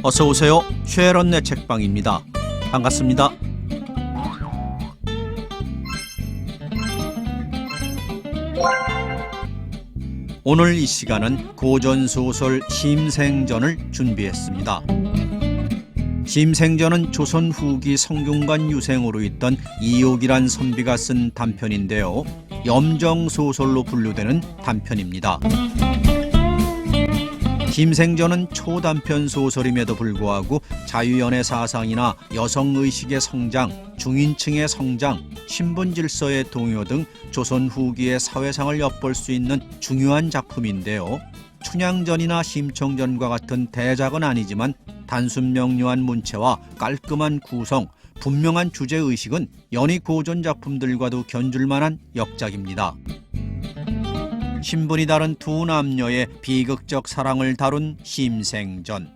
어서 오세요. 쉐런네 책방입니다. 반갑습니다. 오늘 이 시간은 고전소설 심생전을 준비했습니다. 심생전은 조선 후기 성균관 유생으로 있던 이옥이란 선비가 쓴 단편인데요. 염정소설로 분류되는 단편입니다. 심생전은 초단편 소설임에도 불구하고 자유연애 사상이나 여성의식의 성장, 중인층의 성장, 신분질서의 동요 등 조선 후기의 사회상을 엿볼 수 있는 중요한 작품인데요. 춘향전이나 심청전과 같은 대작은 아니지만 단순 명료한 문체와 깔끔한 구성, 분명한 주제의식은 연희 고전 작품들과도 견줄만한 역작입니다. 신분이 다른 두 남녀의 비극적 사랑을 다룬 심생전.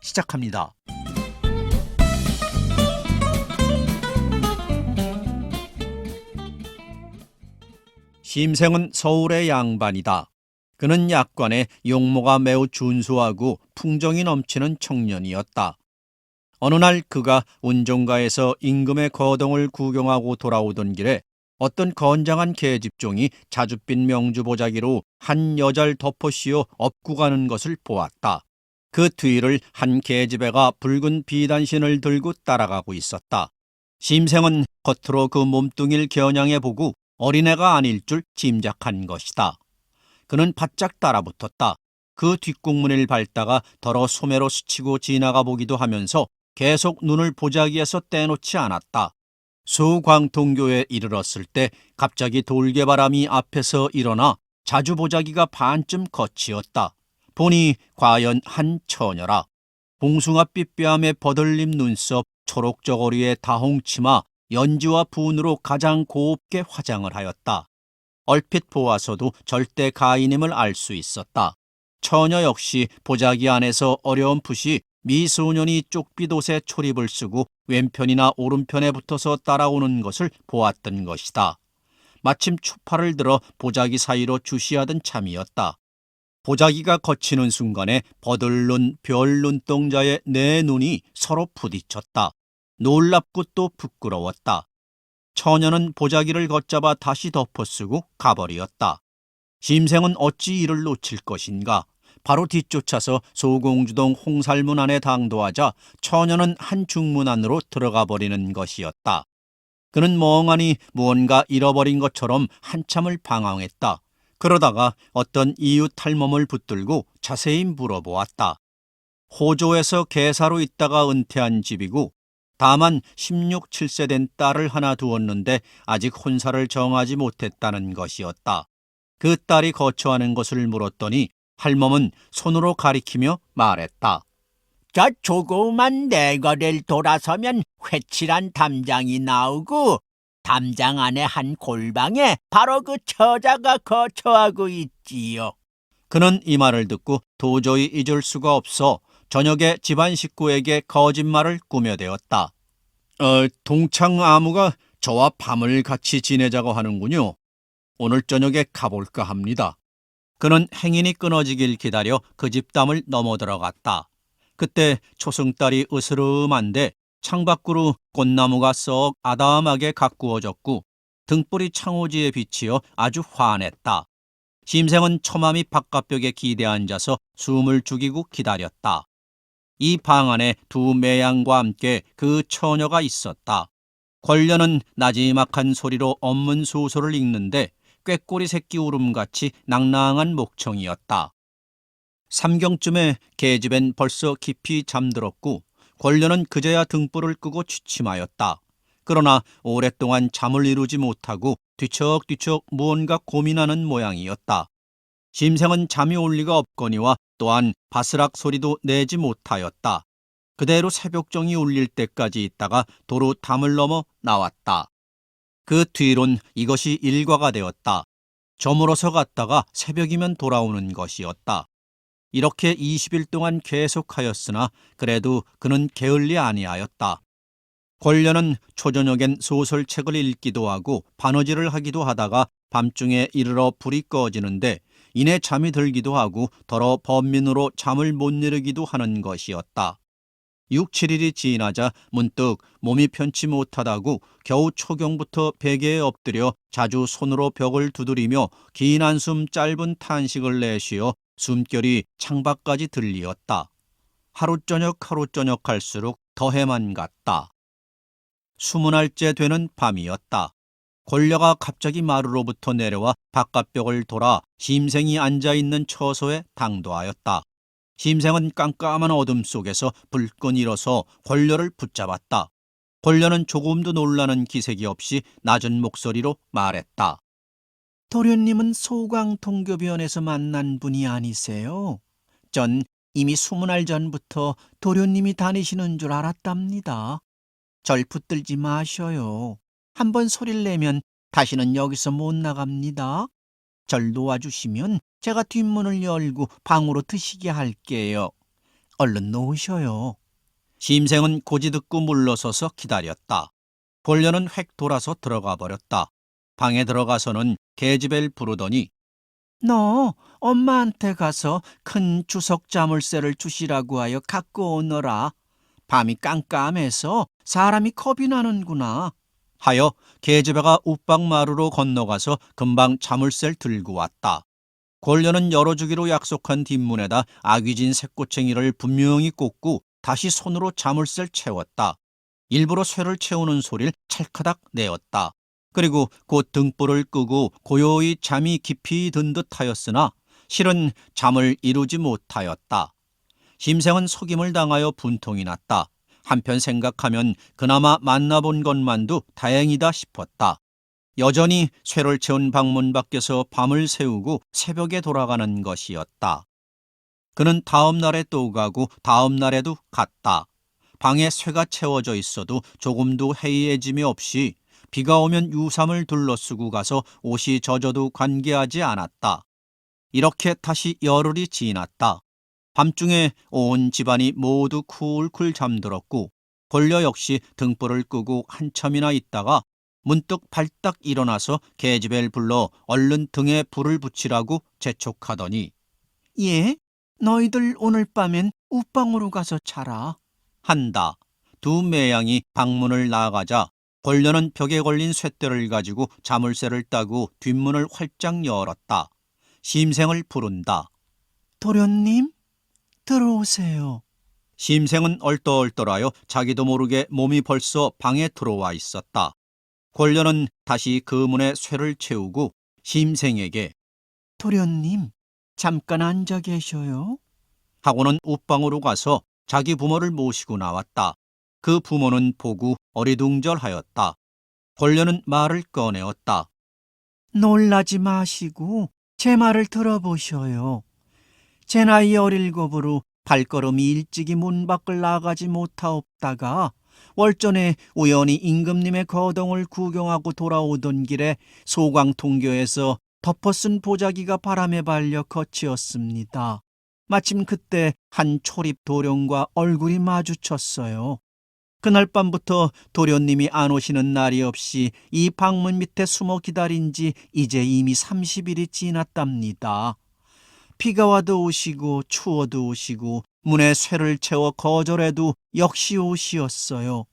시작합니다. 심생은 서울의 양반이다. 그는 약관에 용모가 매우 준수하고 풍정이 넘치는 청년이었다. 어느 날 그가 운종가에서 임금의 거동을 구경하고 돌아오던 길에 어떤 건장한 계집종이 자줏빛 명주보자기로 한 여자를 덮어씌워 업고 가는 것을 보았다. 그 뒤를 한 계집애가 붉은 비단신을 들고 따라가고 있었다. 심생은 겉으로 그 몸뚱이를 겨냥해보고 어린애가 아닐 줄 짐작한 것이다. 그는 바짝 따라붙었다. 그 뒷공문을 밟다가 더러 소매로 스치고 지나가 보기도 하면서 계속 눈을 보자기에서 떼놓지 않았다. 수광통교에 이르렀을 때 갑자기 돌개바람이 앞에서 일어나 자주보자기가 반쯤 거치었다. 보니 과연 한 처녀라. 봉숭아빛 뺨에 버들림 눈썹, 초록 저고리에 다홍치마, 연지와 분으로 가장 곱게 화장을 하였다. 얼핏 보아서도 절대 가인임을 알 수 있었다. 처녀 역시 보자기 안에서 어렴풋이 미소년이 쪽빛 옷에 초립을 쓰고 왼편이나 오른편에 붙어서 따라오는 것을 보았던 것이다. 마침 추파를 들어 보자기 사이로 주시하던 참이었다. 보자기가 거치는 순간에 버들눈 별 눈동자의 네 눈이 서로 부딪혔다. 놀랍고 또 부끄러웠다. 처녀는 보자기를 걷잡아 다시 덮어쓰고 가버리었다. 심생은 어찌 이를 놓칠 것인가. 바로 뒤쫓아서 소공주동 홍살문 안에 당도하자 처녀는 한 중문 안으로 들어가 버리는 것이었다. 그는 멍하니 무언가 잃어버린 것처럼 한참을 방황했다. 그러다가 어떤 이웃 할멈을 붙들고 자세히 물어보았다. 호조에서 계사로 있다가 은퇴한 집이고 다만 16, 7세 된 딸을 하나 두었는데 아직 혼사를 정하지 못했다는 것이었다. 그 딸이 거처하는 것을 물었더니 할멈은 손으로 가리키며 말했다. 저 조그만 내거리를 돌아서면 회칠한 담장이 나오고 담장 안에 한 골방에 바로 그 처자가 거처하고 있지요. 그는 이 말을 듣고 도저히 잊을 수가 없어 저녁에 집안 식구에게 거짓말을 꾸며대었다. 동창 아무가 저와 밤을 같이 지내자고 하는군요. 오늘 저녁에 가볼까 합니다. 그는 행인이 끊어지길 기다려 그 집담을 넘어들어갔다. 그때 초승달이 으스름한데 창밖으로 꽃나무가 썩 아담하게 가꾸어졌고 등불이 창호지에 비치어 아주 환했다. 심생은 처마미 바깥벽에 기대 앉아서 숨을 죽이고 기다렸다. 이 방 안에 두 매양과 함께 그 처녀가 있었다. 권련은 나지막한 소리로 업문 소설을 읽는데 꾀꼬리 새끼 울음같이 낭낭한 목청이었다. 삼경쯤에 계집엔 벌써 깊이 잠들었고 권련은 그제야 등불을 끄고 취침하였다. 그러나 오랫동안 잠을 이루지 못하고 뒤척뒤척 무언가 고민하는 모양이었다. 심생은 잠이 올 리가 없거니와 또한 바스락 소리도 내지 못하였다. 그대로 새벽정이 울릴 때까지 있다가 도로 담을 넘어 나왔다. 그 뒤론 이것이 일과가 되었다. 저물어서 갔다가 새벽이면 돌아오는 것이었다. 이렇게 20일 동안 계속하였으나 그래도 그는 게을리 아니하였다. 권련은 초저녁엔 소설책을 읽기도 하고 바느질을 하기도 하다가 밤중에 이르러 불이 꺼지는데 이내 잠이 들기도 하고 더러 번민으로 잠을 못 이루기도 하는 것이었다. 6, 7일이 지나자 문득 몸이 편치 못하다고 겨우 초경부터 베개에 엎드려 자주 손으로 벽을 두드리며 긴 한숨 짧은 탄식을 내쉬어 숨결이 창밖까지 들리었다. 하루저녁 할수록 더해만 갔다. 20알째 되는 밤이었다. 권녀가 갑자기 마루로부터 내려와 바깥벽을 돌아 심생이 앉아있는 처소에 당도하였다. 심생은 깜깜한 어둠 속에서 불끈 일어서 권녀를 붙잡았다. 권녀는 조금도 놀라는 기색이 없이 낮은 목소리로 말했다. 도련님은 소광통교변에서 만난 분이 아니세요? 전 이미 20알 전부터 도련님이 다니시는 줄 알았답니다. 절 붙들지 마셔요. 한번 소리를 내면 다시는 여기서 못 나갑니다. 절 놓아주시면 제가 뒷문을 열고 방으로 드시게 할게요. 얼른 놓으셔요. 심생은 고지 듣고 물러서서 기다렸다. 권녀는 획 돌아서 들어가 버렸다. 방에 들어가서는 계집애를 부르더니 너 엄마한테 가서 큰 주석 자물쇠를 주시라고 하여 갖고 오너라. 밤이 깜깜해서 사람이 겁이 나는구나. 하여 계집애가 웃방 마루로 건너가서 금방 자물쇠를 들고 왔다. 권녀는 열어주기로 약속한 뒷문에다 아귀진 새꼬챙이를 분명히 꽂고 다시 손으로 자물쇠를 채웠다. 일부러 쇠를 채우는 소리를 찰카닥 내었다. 그리고 곧 등불을 끄고 고요히 잠이 깊이 든 듯하였으나 실은 잠을 이루지 못하였다. 심생은 속임을 당하여 분통이 났다. 한편 생각하면 그나마 만나본 것만도 다행이다 싶었다. 여전히 쇠를 채운 방문 밖에서 밤을 새우고 새벽에 돌아가는 것이었다. 그는 다음 날에 또 가고 다음 날에도 갔다. 방에 쇠가 채워져 있어도 조금도 해이해짐이 없이 비가 오면 유삼을 둘러쓰고 가서 옷이 젖어도 관계하지 않았다. 이렇게 다시 열흘이 지났다. 밤중에 온 집안이 모두 쿨쿨 잠들었고 권녀 역시 등불을 끄고 한참이나 있다가 문득 발딱 일어나서 계집애를 불러 얼른 등에 불을 붙이라고 재촉하더니 예? 너희들 오늘 밤엔 웃방으로 가서 자라. 한다. 두 매양이 방문을 나가자 권녀는 벽에 걸린 쇳대를 가지고 자물쇠를 따고 뒷문을 활짝 열었다. 심생을 부른다. 도련님, 들어오세요. 심생은 얼떨떨하여 자기도 모르게 몸이 벌써 방에 들어와 있었다. 권녀는 다시 그 문에 쇠를 채우고 심생에게 도련님, 잠깐 앉아 계셔요. 하고는 웃방으로 가서 자기 부모를 모시고 나왔다. 그 부모는 보고 어리둥절하였다. 권녀는 말을 꺼내었다. 놀라지 마시고 제 말을 들어보셔요. 제 나이 17으로 발걸음이 일찍이 문 밖을 나가지 못하옵다가 월전에 우연히 임금님의 거동을 구경하고 돌아오던 길에 소광통교에서 덮어쓴 보자기가 바람에 발려 거치었습니다. 마침 그때 한 초립 도령과 얼굴이 마주쳤어요. 그날 밤부터 도련님이 안 오시는 날이 없이 이 방문 밑에 숨어 기다린 지 이제 이미 30일이 지났답니다. 비가 와도 오시고 추워도 오시고 문에 쇠를 채워 거절해도 역시 오시었어요.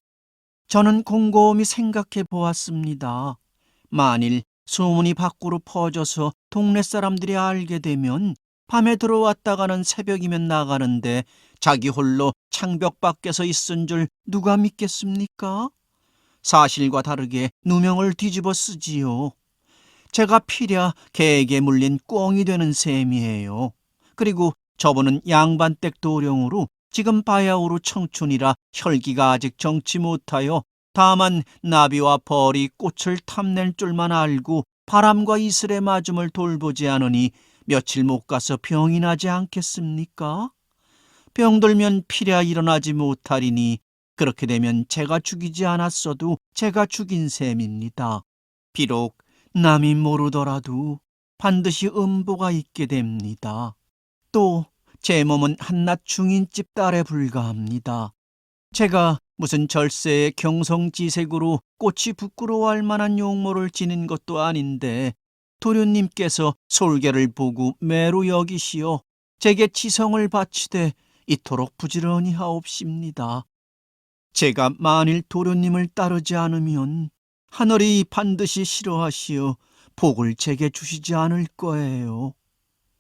저는 곰곰이 생각해 보았습니다. 만일 소문이 밖으로 퍼져서 동네 사람들이 알게 되면 밤에 들어왔다가는 새벽이면 나가는데 자기 홀로 창벽 밖에서 있은 줄 누가 믿겠습니까? 사실과 다르게 누명을 뒤집어 쓰지요. 제가 피랴 개에게 물린 꿩이 되는 셈이에요. 그리고 저분은 양반댁 도령으로 지금 바야흐로 청춘이라 혈기가 아직 정치 못하여 다만 나비와 벌이 꽃을 탐낼 줄만 알고 바람과 이슬의 맞음을 돌보지 않으니 며칠 못 가서 병이 나지 않겠습니까? 병들면 피랴 일어나지 못하리니 그렇게 되면 제가 죽이지 않았어도 제가 죽인 셈입니다. 비록 남이 모르더라도 반드시 음보가 있게 됩니다. 또 제 몸은 한낱 중인집 딸에 불과합니다. 제가 무슨 절세의 경성지색으로 꽃이 부끄러워할 만한 용모를 지닌 것도 아닌데 도련님께서 솔개를 보고 매로 여기시어 제게 지성을 바치되 이토록 부지런히 하옵십니다. 제가 만일 도련님을 따르지 않으면 하늘이 반드시 싫어하시어 복을 제게 주시지 않을 거예요.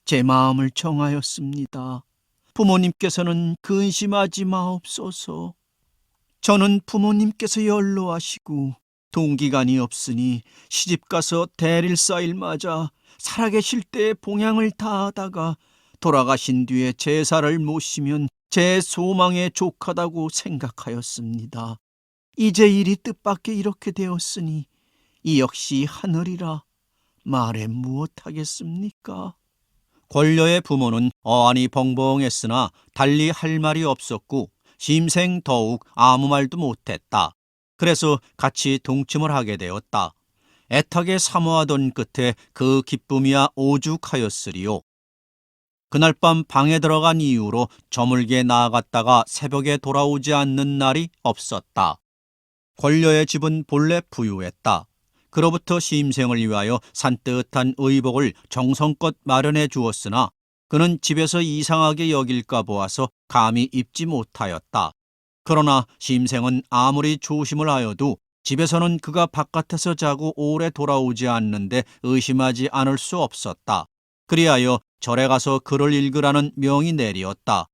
제 마음을 정하였습니다. 부모님께서는 근심하지 마옵소서. 저는 부모님께서 연로하시고 동기간이 없으니 시집가서 대릴사일 맞아 살아계실 때 봉양을 다하다가 돌아가신 뒤에 제사를 모시면 제 소망에 족하다고 생각하였습니다. 이제 일이 뜻밖의 이렇게 되었으니 이 역시 하늘이라 말해 무엇하겠습니까? 권녀의 부모는 어안이 벙벙했으나 달리 할 말이 없었고 심생 더욱 아무 말도 못했다. 그래서 같이 동침을 하게 되었다. 애타게 사모하던 끝에 그 기쁨이야 오죽하였으리요. 그날 밤 방에 들어간 이후로 저물게 나아갔다가 새벽에 돌아오지 않는 날이 없었다. 권녀의 집은 본래 부유했다. 그로부터 심생을 위하여 산뜻한 의복을 정성껏 마련해 주었으나 그는 집에서 이상하게 여길까 보아서 감히 입지 못하였다. 그러나 심생은 아무리 조심을 하여도 집에서는 그가 바깥에서 자고 오래 돌아오지 않는데 의심하지 않을 수 없었다. 그리하여 절에 가서 글을 읽으라는 명이 내리었다.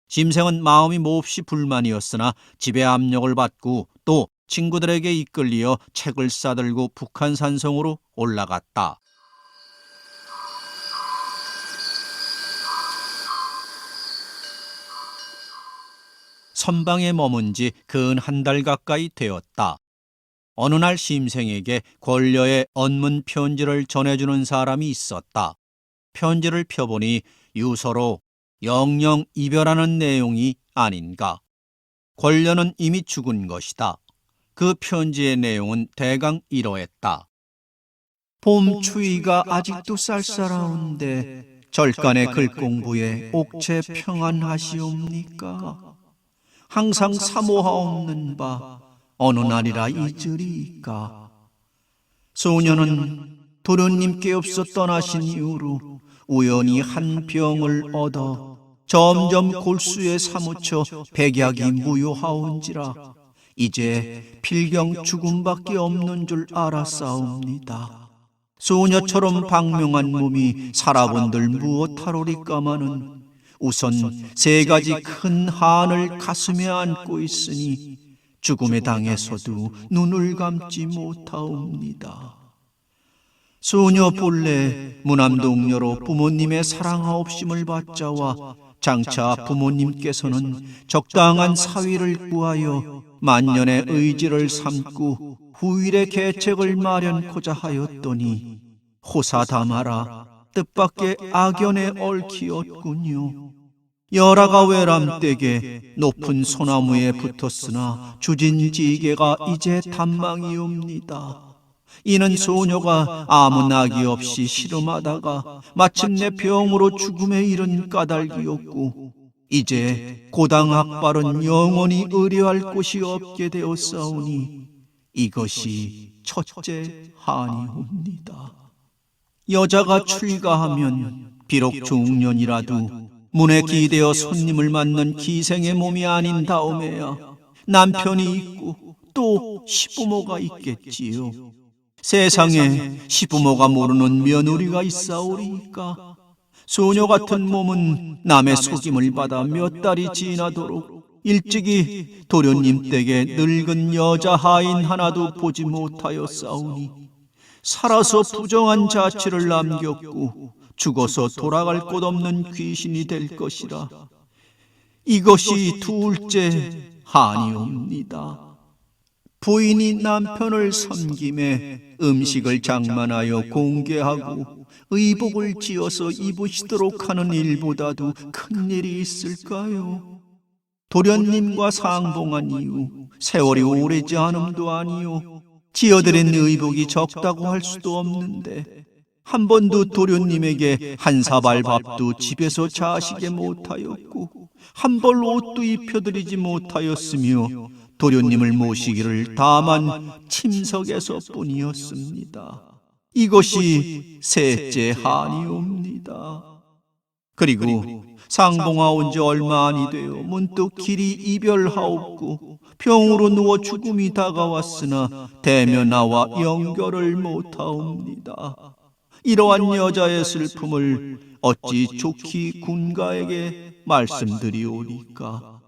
심생은 마음이 몹시 불만이었으나 집의 압력을 받고 또 친구들에게 이끌리어 책을 싸들고 북한산성으로 올라갔다. 선방에 머문 지 근 한 달 가까이 되었다. 어느 날 심생에게 권녀의 언문 편지를 전해주는 사람이 있었다. 편지를 펴보니 유서로 영영 이별하는 내용이 아닌가. 권녀는 이미 죽은 것이다. 그 편지의 내용은 대강 이러했다. 봄 추위가 아직도 쌀쌀하온데 절간의 글 공부에 옥체 평안하시옵니까? 항상 사모하옵는 바 어느 날이라 잊으리이까. 소녀는 도련님께 없어 떠나신 이후로 우연히 한 병을 얻어 점점 골수에 사무쳐 백약이 무효하온지라 이제 필경 죽음밖에 없는 줄 알았사옵니다. 소녀처럼 방명한 몸이 살아본들 무엇하로리까마는 우선 세 가지 큰 한을 가슴에 안고 있으니 죽음의 당에서도 눈을 감지 못하옵니다. 소녀 본래 무남동녀로 부모님의 사랑하옵심을 받자와 장차 부모님께서는 적당한 사위를 구하여 만년의 의지를 삼고 후일의 계책을 마련코자 하였더니 호사다마라 뜻밖의 악연에 얽히었군요. 열아가 외람댁에 높은 소나무에 붙었으나 주진지게가 이제 단망이옵니다. 이는 소녀가 아무 낙이 없이 씨름하다가 마침내 병으로 죽음에 이른 까닭이었고 이제 고당학발은 영원히 의뢰할 곳이 없게 되었사오니 이것이 첫째 한이옵니다. 여자가 출가하면 비록 중년이라도 문에 기대어 손님을 맞는 기생의 몸이 아닌 다음에야 남편이 있고 또 시부모가 있겠지요. 세상에 시부모가 모르는 며느리가 있사오리까. 소녀 같은 몸은 남의 속임을 받아 몇 달이 지나도록 일찍이 도련님 댁에 늙은 여자 하인 하나도 보지 못하였사오니 살아서 부정한 자취를 남겼고 죽어서 돌아갈 곳 없는 귀신이 될 것이라. 이것이 둘째 한이옵니다. 부인이 남편을 섬김에 음식을 장만하여 공개하고 의복을 지어서 입으시도록 하는 일보다도 큰 일이 있을까요? 도련님과 상봉한 이후 세월이 오래지 않음도 아니요 지어드린 의복이 적다고 할 수도 없는데 한 번도 도련님에게 한 사발 밥도 집에서 자시게 못하였고 한 벌 옷도 입혀드리지 못하였으며 도련님을 모시기를 다만 침석에서뿐이었습니다. 이것이 셋째 한이옵니다. 그리고 상봉아 온 지 얼마 아니 되어 문득 길이 이별하옵고 병으로 누워 죽음이 다가왔으나 대며 나와 연결을 못하옵니다. 이러한 여자의 슬픔을 어찌 좋기 군가에게 말씀드리오리까.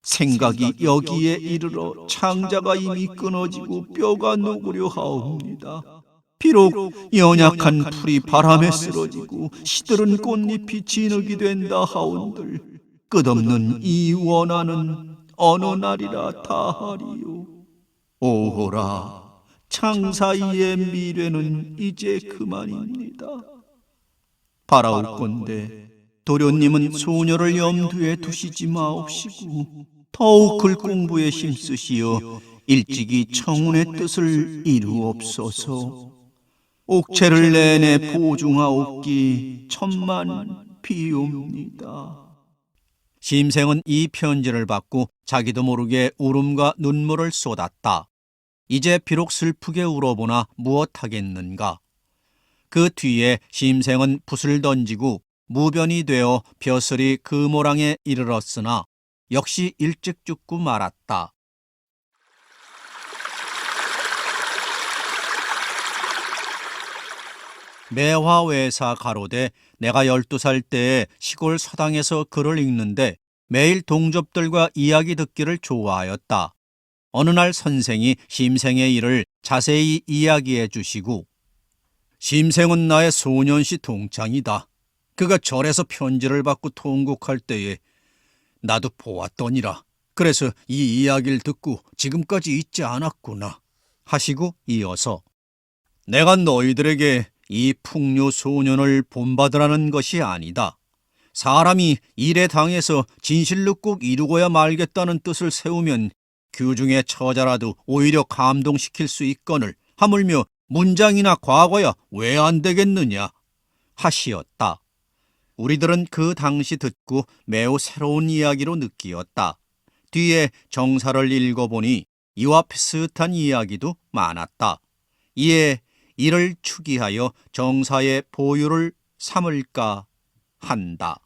생각이 여기에 이르러 창자가 이미 끊어지고 뼈가 녹으려 하옵니다. 비록 연약한 풀이 바람에 쓰러지고 시들은 꽃잎이 진흙이 된다 하온들 끝없는 이 원한은 어느 날이라 다하리요. 오호라, 창사이의 미래는 이제 그만입니다. 바라옵건대 도련님은 소녀를 염두에 두시지 마옵시고 더욱 글 공부에 힘쓰시어 일찍이 청운의 뜻을 이루옵소서. 옥체를 내내 보중하옵기 천만 비옵니다. 심생은 이 편지를 받고 자기도 모르게 울음과 눈물을 쏟았다. 이제 비록 슬프게 울어보나 무엇하겠는가. 그 뒤에 심생은 붓을 던지고 무변이 되어 벼슬이 금오랑에 이르렀으나 역시 일찍 죽고 말았다. 매화외사 가로되 내가 12살 때에 시골 서당에서 글을 읽는데 매일 동접들과 이야기 듣기를 좋아하였다. 어느 날 선생이 심생의 일을 자세히 이야기해 주시고 심생은 나의 소년시 동창이다. 그가 절에서 편지를 받고 통곡할 때에 나도 보았더니라. 그래서 이 이야기를 듣고 지금까지 잊지 않았구나 하시고 이어서 내가 너희들에게 이 풍류 소년을 본받으라는 것이 아니다. 사람이 일에 당해서 진실로 꼭 이루고야 말겠다는 뜻을 세우면 규중의 처자라도 오히려 감동시킬 수 있거늘 하물며 문장이나 과거야 왜 안 되겠느냐 하시었다. 우리들은 그 당시 듣고 매우 새로운 이야기로 느끼었다. 뒤에 정사를 읽어보니 이와 비슷한 이야기도 많았다. 이에 이를 추기하여 정사의 보유를 삼을까 한다.